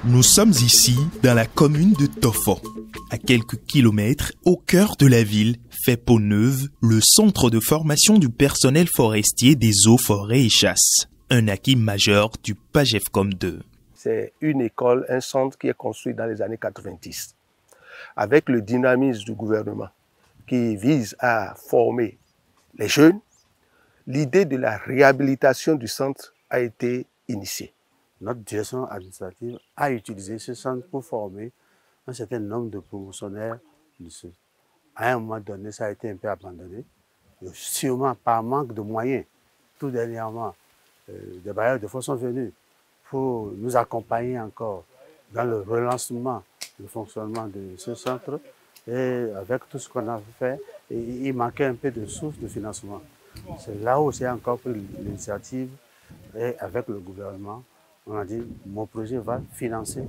Nous sommes ici dans la commune de Tofo, à quelques kilomètres au cœur de la ville, fait peau neuve, le centre de formation du personnel forestier des eaux, forêts et chasses. Un acquis majeur du PAGEFCOM 2. C'est une école, un centre qui est construit dans les années 90, avec le dynamisme du gouvernement qui vise à former les jeunes. L'idée de la réhabilitation du centre a été initiée. Notre direction administrative a utilisé ce centre pour former un certain nombre de promotionnaires. À un moment donné, ça a été un peu abandonné, sûrement par manque de moyens. Tout dernièrement, des bailleurs de fonds sont venus pour nous accompagner encore dans le relancement, le fonctionnement de ce centre. Et avec tout ce qu'on a fait, il manquait un peu de sources de financement. C'est là où j'ai encore pris l'initiative et avec le gouvernement, on a dit mon projet va financer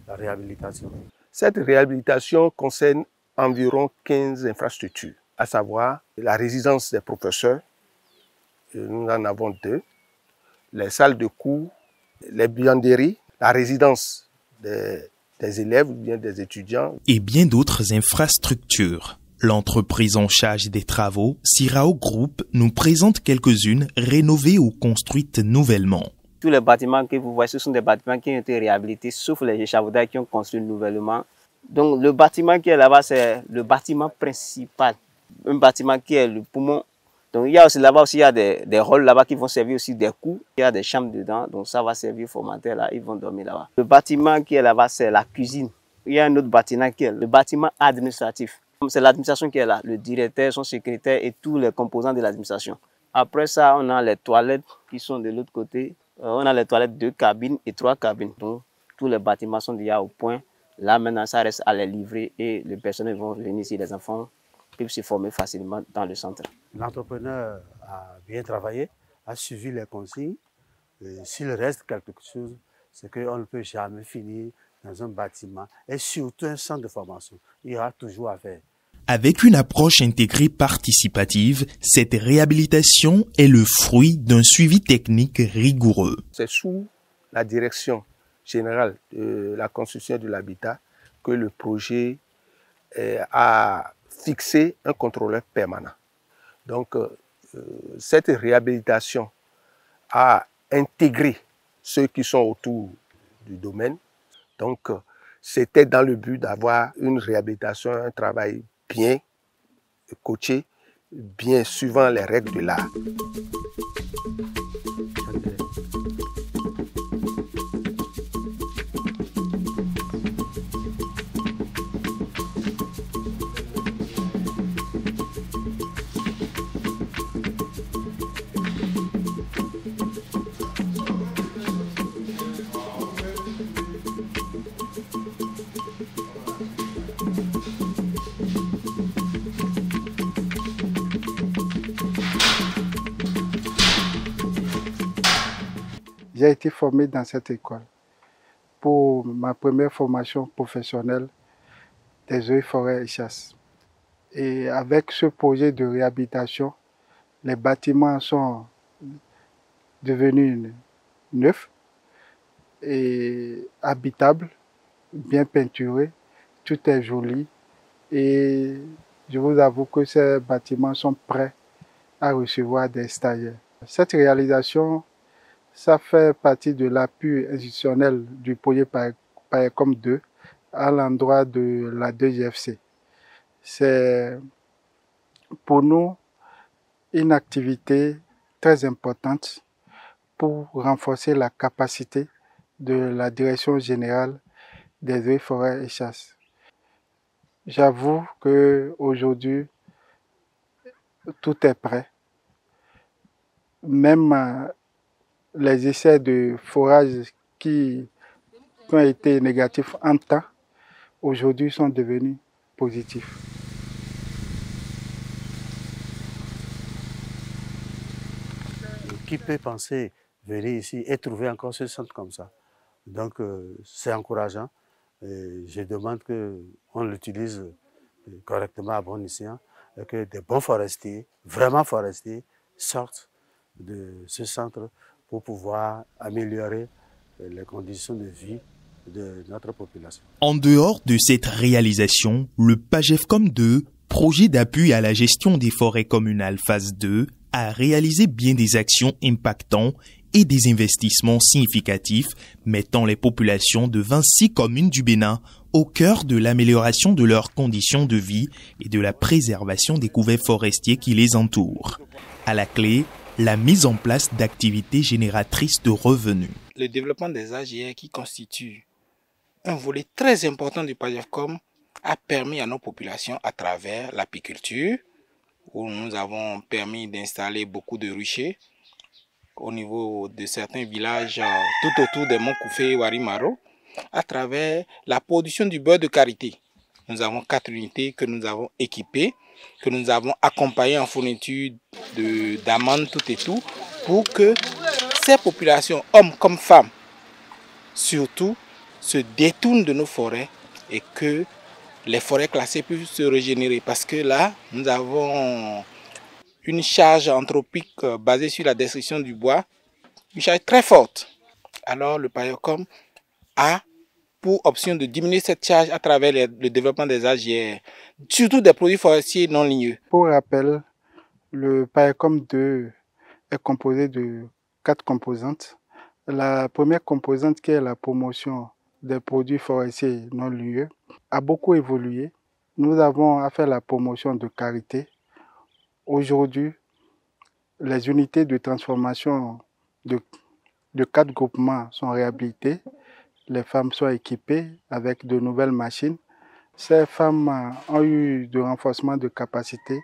la réhabilitation. Cette réhabilitation concerne environ 15 infrastructures, à savoir la résidence des professeurs, nous en avons 2, les salles de cours, les buanderies, la résidence des élèves ou bien des étudiants. Et bien d'autres infrastructures. L'entreprise en charge des travaux, Sirao Group, nous présente quelques-unes rénovées ou construites nouvellement. Tous les bâtiments que vous voyez, ce sont des bâtiments qui ont été réhabilités, sauf les échafaudages qui ont construit nouvellement. Donc le bâtiment qui est là-bas, c'est le bâtiment principal, un bâtiment qui est le poumon. Donc il y a aussi là-bas il y a des rôles là-bas qui vont servir aussi des coups. Il y a des chambres dedans, donc ça va servir formateur là, ils vont dormir là-bas. Le bâtiment qui est là-bas, c'est la cuisine. Il y a un autre bâtiment qui est le bâtiment administratif. C'est l'administration qui est là, le directeur, son secrétaire et tous les composants de l'administration. Après ça, on a les toilettes qui sont de l'autre côté. On a les toilettes 2 cabines et 3 cabines. Donc tous les bâtiments sont déjà au point. Là maintenant, ça reste à les livrer et les personnels vont venir ici, les enfants peuvent se former facilement dans le centre. L'entrepreneur a bien travaillé, a suivi les consignes. S'il reste quelque chose, c'est qu'on ne peut jamais finir dans un bâtiment et surtout un centre de formation. Il y aura toujours à faire. Avec une approche intégrée participative, cette réhabilitation est le fruit d'un suivi technique rigoureux. C'est sous la direction générale de la construction de l'habitat que le projet a fixé un contrôleur permanent. Donc, cette réhabilitation a intégré ceux qui sont autour du domaine. Donc, c'était dans le but d'avoir une réhabilitation, un travail bien coaché, bien suivant les règles de l'art. J'ai été formé dans cette école pour ma première formation professionnelle des eaux, forêts et chasses. Et avec ce projet de réhabilitation, les bâtiments sont devenus neufs et habitables, bien peinturés, tout est joli. Et je vous avoue que ces bâtiments sont prêts à recevoir des stagiaires. Cette réalisation, ça fait partie de l'appui institutionnel du projet PAGEFCOM 2 à l'endroit de la 2GFC. C'est pour nous une activité très importante pour renforcer la capacité de la Direction générale des eaux, forêts et chasses. J'avoue qu'aujourd'hui, tout est prêt. Même les essais de forage qui ont été négatifs en temps, aujourd'hui sont devenus positifs. Qui peut penser venir ici et trouver encore ce centre comme ça? Donc c'est encourageant. Et je demande qu'on l'utilise correctement à bon escient et que des bons forestiers, vraiment forestiers, sortent de ce centre pour pouvoir améliorer les conditions de vie de notre population. En dehors de cette réalisation, le PAGEFCOM 2, projet d'appui à la gestion des forêts communales phase 2, a réalisé bien des actions impactantes et des investissements significatifs mettant les populations de 26 communes du Bénin au cœur de l'amélioration de leurs conditions de vie et de la préservation des couverts forestiers qui les entourent. À la clé, la mise en place d'activités génératrices de revenus. Le développement des AGR qui constitue un volet très important du PAGEFCOM a permis à nos populations à travers l'apiculture, où nous avons permis d'installer beaucoup de ruchers au niveau de certains villages tout autour des monts Koufé et Warimaro, à travers la production du beurre de karité. Nous avons 4 unités que nous avons équipées, que nous avons accompagnées en fourniture d'amandes tout et tout, pour que ces populations, hommes comme femmes, surtout, se détournent de nos forêts et que les forêts classées puissent se régénérer. Parce que là, nous avons une charge anthropique basée sur la destruction du bois, une charge très forte. Alors le PAGEFCOM a pour option de diminuer cette charge à travers le développement des AGR, surtout des produits forestiers non ligneux. Pour rappel, le PAGEFCOM 2 est composé de 4 composantes. La première composante, qui est la promotion des produits forestiers non ligneux, a beaucoup évolué. Nous avons à faire la promotion de karité. Aujourd'hui, les unités de transformation de 4 groupements sont réhabilitées. Les femmes sont équipées avec de nouvelles machines. Ces femmes ont eu de renforcement de capacité.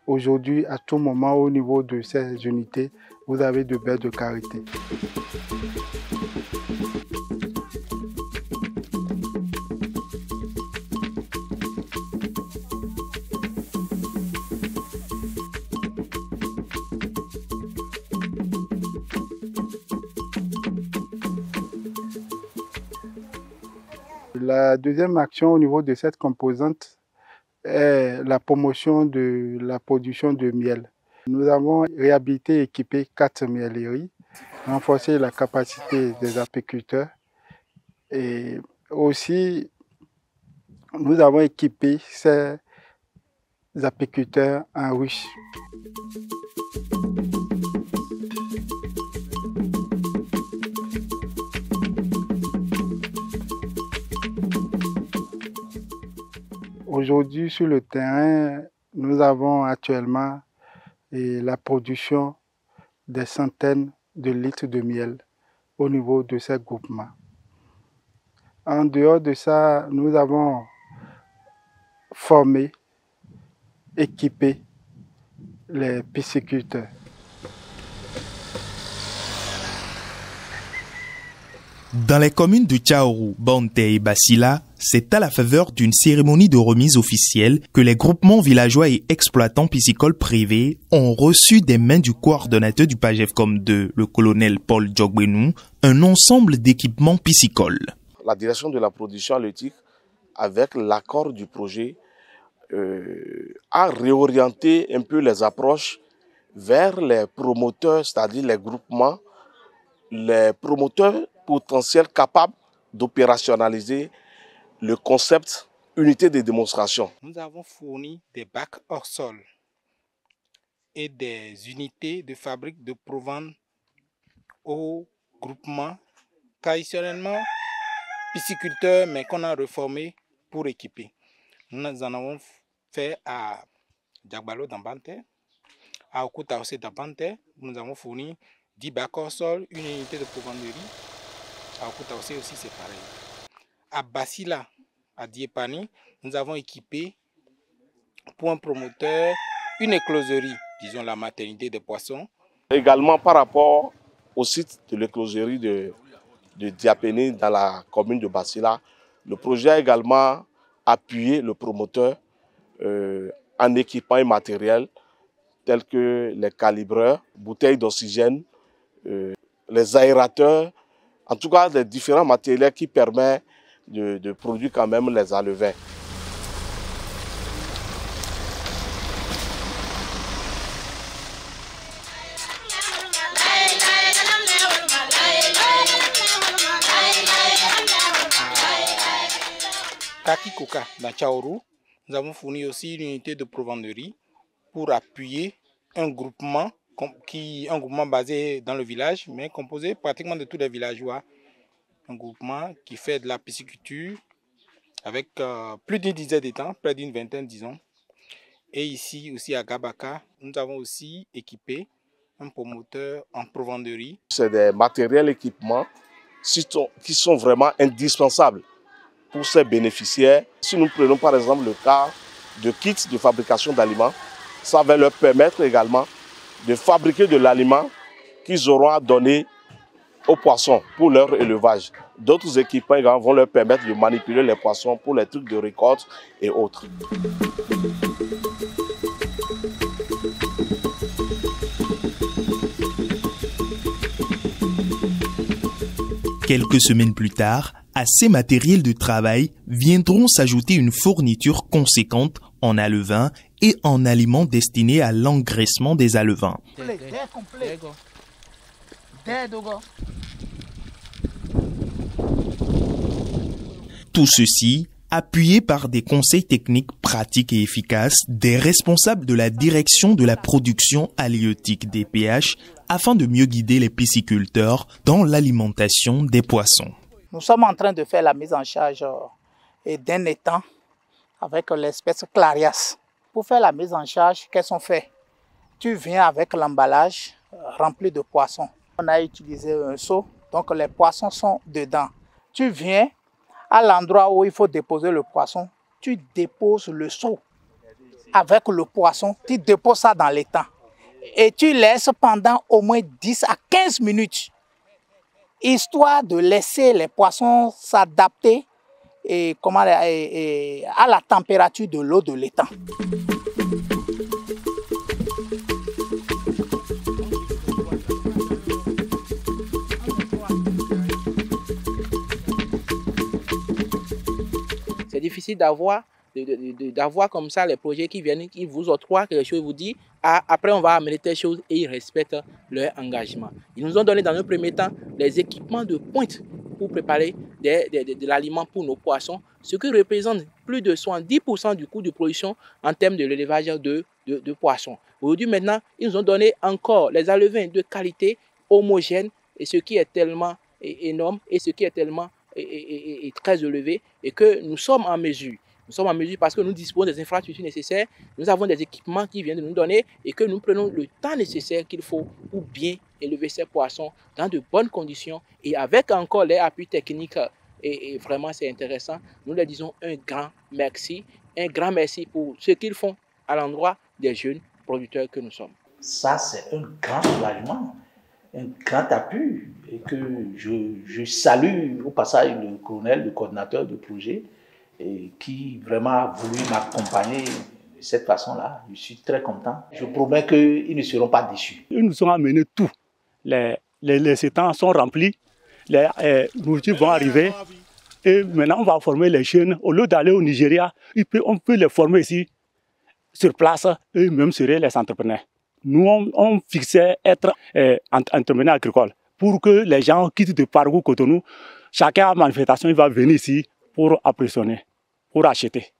Aujourd'hui, à tout moment, au niveau de ces unités, vous avez de beurre de karité. La deuxième action au niveau de cette composante est la promotion de la production de miel. Nous avons réhabilité et équipé 4 mielleries, renforcé la capacité des apiculteurs et aussi nous avons équipé ces apiculteurs en ruches. Aujourd'hui, sur le terrain, nous avons actuellement la production des centaines de litres de miel au niveau de ces groupements. En dehors de ça, nous avons formé, équipé les pisciculteurs. Dans les communes de Tchaourou, Bante et Basila, c'est à la faveur d'une cérémonie de remise officielle que les groupements villageois et exploitants piscicoles privés ont reçu des mains du coordonnateur du PAGEFCOM 2, le colonel Paul Djogbenou, un ensemble d'équipements piscicoles. La direction de la production halieutique, avec l'accord du projet, a réorienté un peu les approches vers les promoteurs, c'est-à-dire les groupements, les promoteurs potentiels capables d'opérationnaliser le concept unité de démonstration. Nous avons fourni des bacs hors sol et des unités de fabrique de provende aux groupements traditionnellement pisciculteurs, mais qu'on a reformés pour équiper. Nous en avons fait à Djagbalo dans Bante, à Okuta aussi dans Bante. Nous avons fourni 10 bacs hors sol, une unité de provenderie. À Okuta aussi c'est pareil. À Basila, à Diepani, nous avons équipé pour un promoteur une écloserie, disons la maternité des poissons. Également par rapport au site de l'écloserie de Diapéné dans la commune de Basila, le projet a également appuyé le promoteur en équipant un matériel tel que les calibreurs, bouteilles d'oxygène, les aérateurs, en tout cas les différents matériels qui permettent de produire quand même les alevins. Kakikoka, dans Tchaourou, nous avons fourni aussi une unité de provanderie pour appuyer un groupement basé dans le village, mais composé pratiquement de tous les villageois. Un groupement qui fait de la pisciculture avec plus d'une dizaine d'étangs, près d'une vingtaine disons. Et ici aussi à Gabaka, nous avons aussi équipé un promoteur en provanderie. C'est des matériels équipements qui sont vraiment indispensables pour ces bénéficiaires. Si nous prenons par exemple le cas de kits de fabrication d'aliments, ça va leur permettre également de fabriquer de l'aliment qu'ils auront à donner aux poissons pour leur élevage. D'autres équipements également vont leur permettre de manipuler les poissons pour les trucs de récolte et autres. Quelques semaines plus tard, à ces matériels de travail viendront s'ajouter une fourniture conséquente en alevins et en aliments destinés à l'engraissement des alevins. Tout ceci appuyé par des conseils techniques pratiques et efficaces des responsables de la direction de la production halieutique DPH afin de mieux guider les pisciculteurs dans l'alimentation des poissons. Nous sommes en train de faire la mise en charge d'un étang avec l'espèce Clarias. Pour faire la mise en charge, qu'est-ce qu'on fait? Tu viens avec l'emballage rempli de poissons. On a utilisé un seau, donc les poissons sont dedans. Tu viens à l'endroit où il faut déposer le poisson, tu déposes le seau avec le poisson, tu déposes ça dans l'étang. Et tu laisses pendant au moins 10 à 15 minutes, histoire de laisser les poissons s'adapter à la température de l'eau de l'étang. C'est difficile d'avoir comme ça les projets qui viennent, qui vous octroient quelque chose, vous disent après on va amener telle chose et ils respectent leur engagement. Ils nous ont donné dans un premier temps les équipements de pointe pour préparer de l'aliment pour nos poissons, ce qui représente plus de 70% du coût de production en termes de l'élevage de poissons. Aujourd'hui maintenant, ils nous ont donné encore les alevins de qualité homogène, et ce qui est tellement énorme et ce qui est tellement très élevé, et que nous sommes en mesure. Nous sommes en mesure parce que nous disposons des infrastructures nécessaires, nous avons des équipements qui viennent de nous donner et que nous prenons le temps nécessaire qu'il faut pour bien élever ces poissons dans de bonnes conditions et avec encore les appuis techniques. Et vraiment c'est intéressant. Nous leur disons un grand merci pour ce qu'ils font à l'endroit des jeunes producteurs que nous sommes. Ça c'est un grand soulagement, un grand appui, et que je salue au passage le colonel, le coordinateur du projet, et qui vraiment a voulu m'accompagner de cette façon-là. Je suis très content. Je promets qu'ils ne seront pas déçus. Ils nous ont amené tout. Les étangs sont remplis, les nourritures vont arriver, et maintenant on va former les jeunes. Au lieu d'aller au Nigeria, on peut les former ici, sur place, eux-mêmes seraient les entrepreneurs. Nous, on fixait être entrepreneur agricole pour que les gens quittent de parcours Cotonou. Chacun a manifestation, il va venir ici pour apprécier, pour acheter.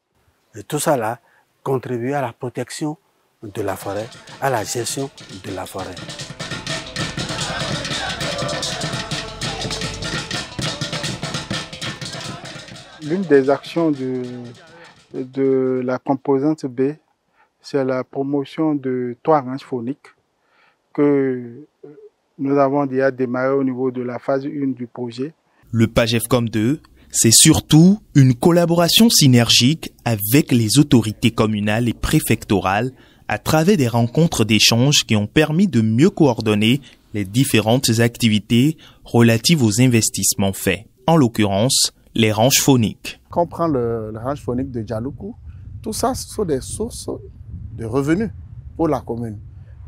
Et tout ça là contribue à la protection de la forêt, à la gestion de la forêt. L'une des actions de la composante B, c'est la promotion de 3 ranges fauniques que nous avons déjà démarré au niveau de la phase 1 du projet. Le PAGEFCOM 2, c'est surtout une collaboration synergique avec les autorités communales et préfectorales à travers des rencontres d'échange qui ont permis de mieux coordonner les différentes activités relatives aux investissements faits, en l'occurrence les ranges fauniques. Quand on prend le range faunique de Djaloukou, tout ça ce sont des sources de revenus pour la commune.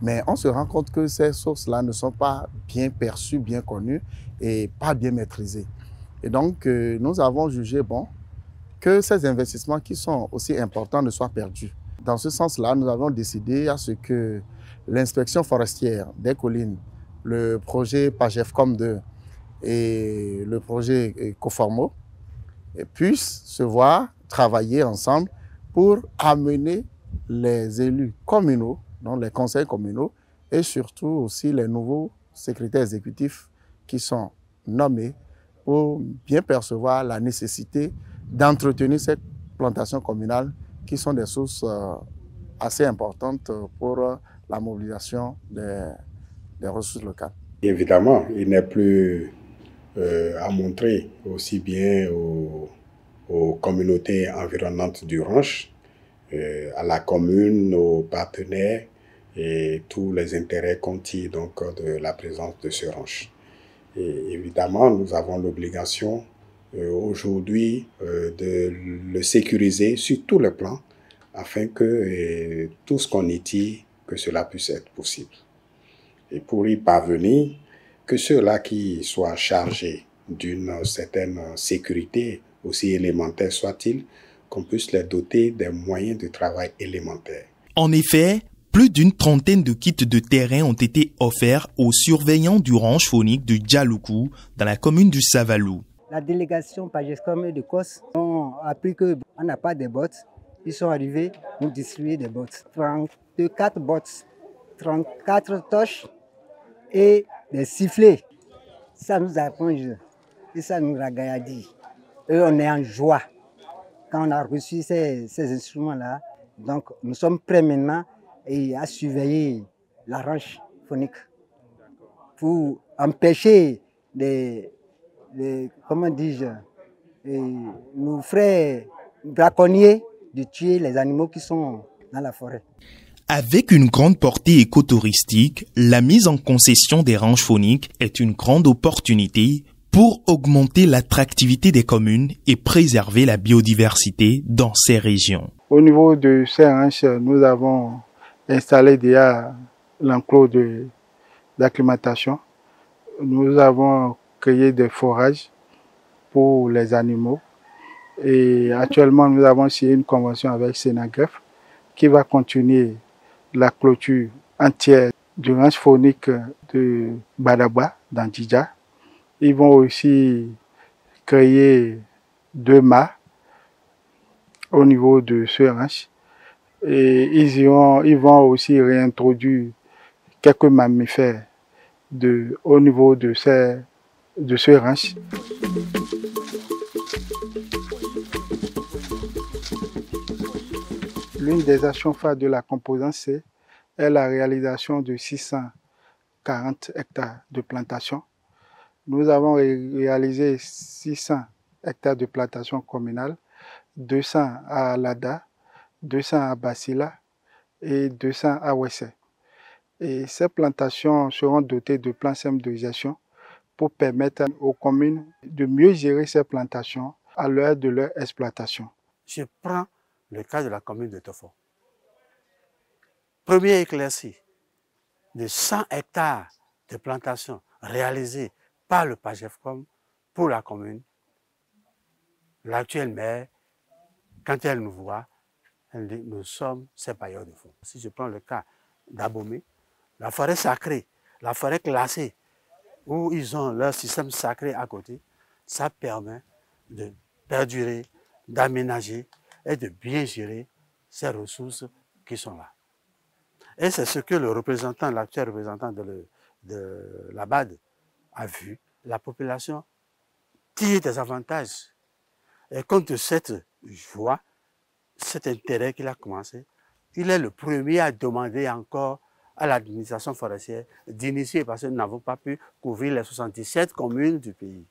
Mais on se rend compte que ces sources-là ne sont pas bien perçues, bien connues et pas bien maîtrisées. Et donc, nous avons jugé bon que ces investissements qui sont aussi importants ne soient perdus. Dans ce sens-là, nous avons décidé à ce que l'inspection forestière des collines, le projet PAGEFCOM 2 et le projet COFORMO puissent se voir travailler ensemble pour amener les élus communaux, donc les conseils communaux, et surtout aussi les nouveaux secrétaires exécutifs qui sont nommés pour bien percevoir la nécessité d'entretenir ces plantations communales qui sont des sources assez importantes pour la mobilisation des ressources locales. Évidemment, il n'est plus à montrer aussi bien aux communautés environnantes du ranch, à la commune, aux partenaires et tous les intérêts qu'on tire donc de la présence de ce ranch. Et évidemment, nous avons l'obligation aujourd'hui de le sécuriser sur tous les plans afin que tout ce qu'on y tire, que cela puisse être possible. Et pour y parvenir, que ceux-là qui soient chargés d'une certaine sécurité, aussi élémentaire soit-il, qu'on puisse les doter des moyens de travail élémentaires. En effet, plus d'une trentaine de kits de terrain ont été offerts aux surveillants du ranch faunique de Djaloukou dans la commune du Savalou. La délégation Pagescom et de COS ont appris qu'on n'a pas de bottes. Ils sont arrivés nous distribuer des bottes. 34 bottes, 34 torches et des sifflets. Ça nous arrange et ça nous ragaillardit. Et on est en joie quand on a reçu ces instruments-là. Donc nous sommes prêts maintenant à surveiller la ranch faunique pour empêcher comment dis-je, nos frères braconniers de tuer les animaux qui sont dans la forêt. Avec une grande portée écotouristique, la mise en concession des ranchs fauniques est une grande opportunité pour augmenter l'attractivité des communes et préserver la biodiversité dans ces régions. Au niveau de ces ranchs, nous avons installé déjà l'enclos d'acclimatation. Nous avons créé des forages pour les animaux. Et actuellement, nous avons signé une convention avec Sénagref qui va continuer la clôture entière du ranch faunique de Badaba dans Djidja. Ils vont aussi créer 2 mâts au niveau de ce ranch. Et ils vont aussi réintroduire quelques mammifères au niveau de ce ranch. L'une des actions phares de la composante C est la réalisation de 640 hectares de plantation. Nous avons réalisé 600 hectares de plantation communale, 200 à Lada, 200 à Basila et 200 à Wessé. Et ces plantations seront dotées de plans simples de gestion pour permettre aux communes de mieux gérer ces plantations à l'heure de leur exploitation. Je prends le cas de la commune de Tofo. Premier éclairci de 100 hectares de plantations réalisées par le PAGEFCOM pour la commune. L'actuelle maire, quand elle nous voit, elle dit « nous sommes ces bailleurs de fonds ». Si je prends le cas d'Abomey, la forêt sacrée, la forêt classée, où ils ont leur système sacré à côté, ça permet de perdurer, d'aménager et de bien gérer ces ressources qui sont là. Et c'est ce que le représentant, l'actuel représentant de la BAD a vu. La population tire des avantages. Et compte de cette joie, cet intérêt qu'il a commencé, il est le premier à demander encore à l'administration forestière d'initier, parce que nous n'avons pas pu couvrir les 77 communes du pays.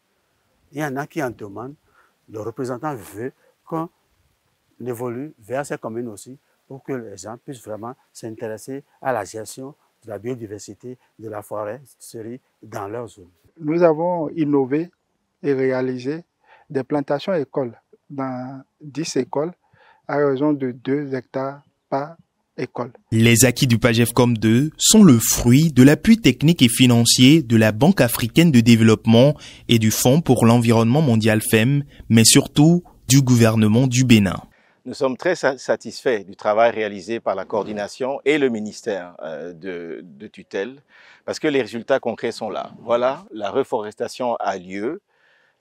Il y en a qui en demandent. Le représentant veut qu'on évolue vers ces communes aussi pour que les gens puissent vraiment s'intéresser à la gestion de la biodiversité de la foresterie dans leur zone. Nous avons innové et réalisé des plantations écoles dans 10 écoles à raison de 2 hectares par école. Les acquis du PAGEFCOM 2 sont le fruit de l'appui technique et financier de la Banque africaine de développement et du Fonds pour l'environnement mondial FEM, mais surtout du gouvernement du Bénin. Nous sommes très satisfaits du travail réalisé par la coordination et le ministère de tutelle, parce que les résultats concrets sont là. Voilà, la reforestation a lieu.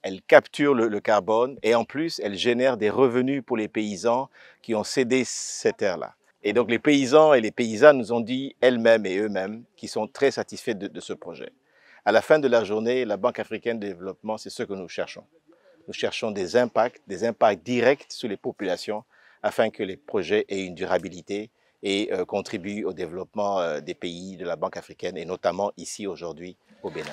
elle capture le carbone et en plus, elle génère des revenus pour les paysans qui ont cédé cette terre-là. Et donc les paysans et les paysannes nous ont dit elles-mêmes et eux-mêmes qu'ils sont très satisfaits de ce projet. À la fin de la journée, la Banque africaine de développement, c'est ce que nous cherchons. Nous cherchons des impacts directs sur les populations afin que les projets aient une durabilité et contribuent au développement des pays de la Banque africaine et notamment ici aujourd'hui au Bénin.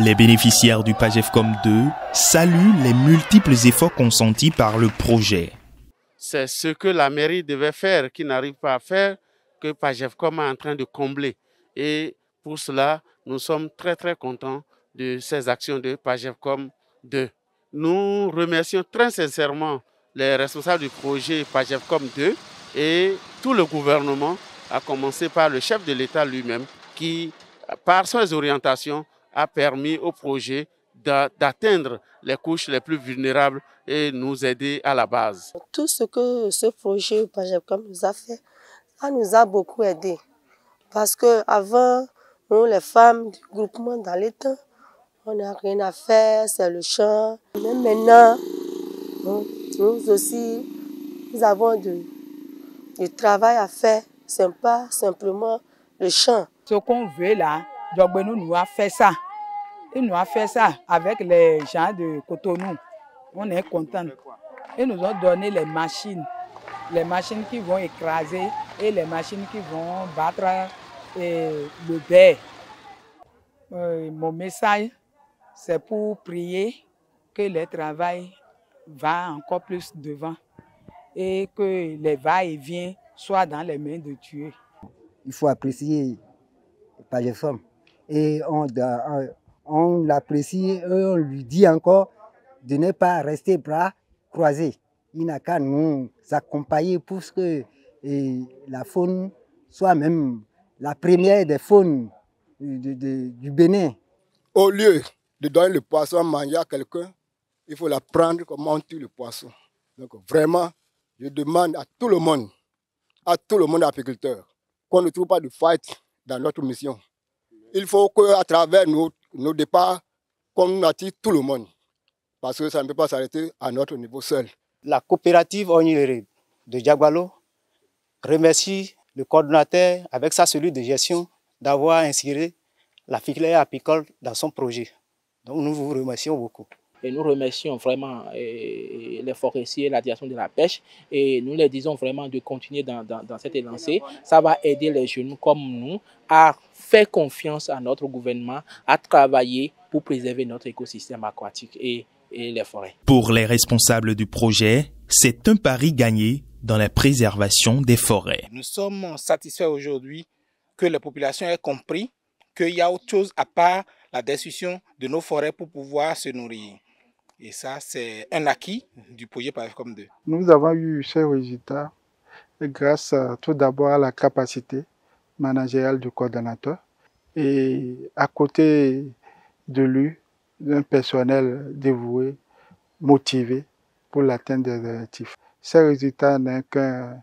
Les bénéficiaires du PAGEFCOM 2 saluent les multiples efforts consentis par le projet. C'est ce que la mairie devait faire, qui n'arrive pas à faire, que PAGEFCOM est en train de combler. Et pour cela, nous sommes très très contents de ces actions de PAGEFCOM 2. Nous remercions très sincèrement les responsables du projet PAGEFCOM 2 et tout le gouvernement, à commencer par le chef de l'État lui-même, qui, par ses orientations, a permis au projet d'atteindre les couches les plus vulnérables et nous aider à la base. Tout ce que ce projet PAGEFCOM nous a fait, ça nous a beaucoup aidé. Parce qu'avant, nous les femmes du groupement dans l'État, on n'a rien à faire, c'est le champ. Même maintenant, nous aussi, nous avons du travail à faire. Ce n'est pas simplement le champ. Ce qu'on veut là, Djogbenou nous a fait ça. Il nous a fait ça avec les gens de Cotonou. On est contents. Ils nous ont donné les machines qui vont écraser et les machines qui vont battre le verre. Mon message, c'est pour prier que le travail va encore plus devant et que les va-et-vient soient dans les mains de Dieu. Il faut apprécier PAGEFCOM et on l'apprécie et on lui dit encore de ne pas rester bras croisés. Il n'a qu'à nous accompagner pour que la faune soit même la première des faunes du Bénin. Au lieu de donner le poisson à manger à quelqu'un, il faut l'apprendre comment on tue le poisson. Donc vraiment, je demande à tout le monde apiculteur, qu'on ne trouve pas de faille dans notre mission. Il faut qu'à travers nos départs, qu'on attire tout le monde. Parce que ça ne peut pas s'arrêter à notre niveau seul. La coopérative Onyere de Diagbalo remercie le coordonnateur avec sa cellule de gestion d'avoir inséré la filière apicole dans son projet. Donc nous vous remercions beaucoup. Et nous remercions vraiment les forestiers, la direction de la pêche et nous les disons vraiment de continuer dans cette lancée. Ça va aider les jeunes comme nous à faire confiance à notre gouvernement, à travailler pour préserver notre écosystème aquatique et les forêts. Pour les responsables du projet, c'est un pari gagné dans la préservation des forêts. Nous sommes satisfaits aujourd'hui que les populations aient compris qu'il y a autre chose à part la destruction de nos forêts pour pouvoir se nourrir. Et ça, c'est un acquis du projet PAGEFCOM 2. Nous avons eu ces résultats grâce tout d'abord à la capacité managériale du coordonnateur et à côté de lui, d'un personnel dévoué, motivé pour l'atteinte des objectifs. Ces résultats n'est qu'un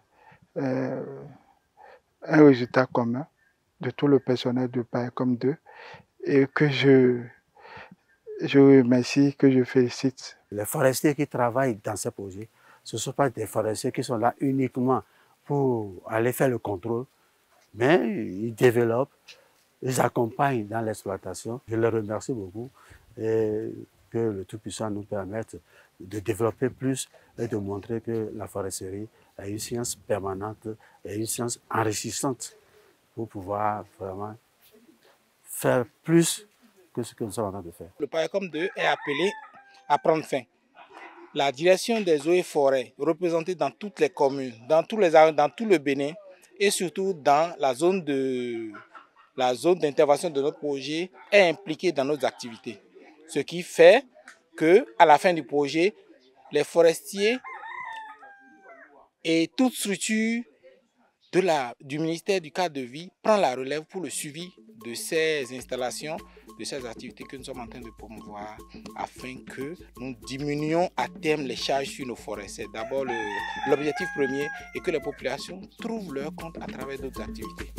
résultat commun de tout le personnel de PAGEFCOM 2 et que je remercie, que je félicite. Les forestiers qui travaillent dans ce projet, ce ne sont pas des forestiers qui sont là uniquement pour aller faire le contrôle, mais ils développent, ils accompagnent dans l'exploitation. Je les remercie beaucoup et que le Tout-Puissant nous permette de développer plus et de montrer que la foresterie est une science permanente et une science enrichissante pour pouvoir vraiment faire plus que ce que nous sommes en train de faire. Le PAGEFCOM 2 est appelé à prendre fin. La direction des eaux et forêts, représentée dans toutes les communes, dans tout le Bénin et surtout dans la zone d'intervention de notre projet, est impliquée dans nos activités. Ce qui fait qu'à la fin du projet, les forestiers et toute structure du ministère du cadre de vie prend la relève pour le suivi de ces installations, de ces activités que nous sommes en train de promouvoir afin que nous diminuions à terme les charges sur nos forêts. C'est d'abord l'objectif premier et que les populations trouvent leur compte à travers d'autres activités.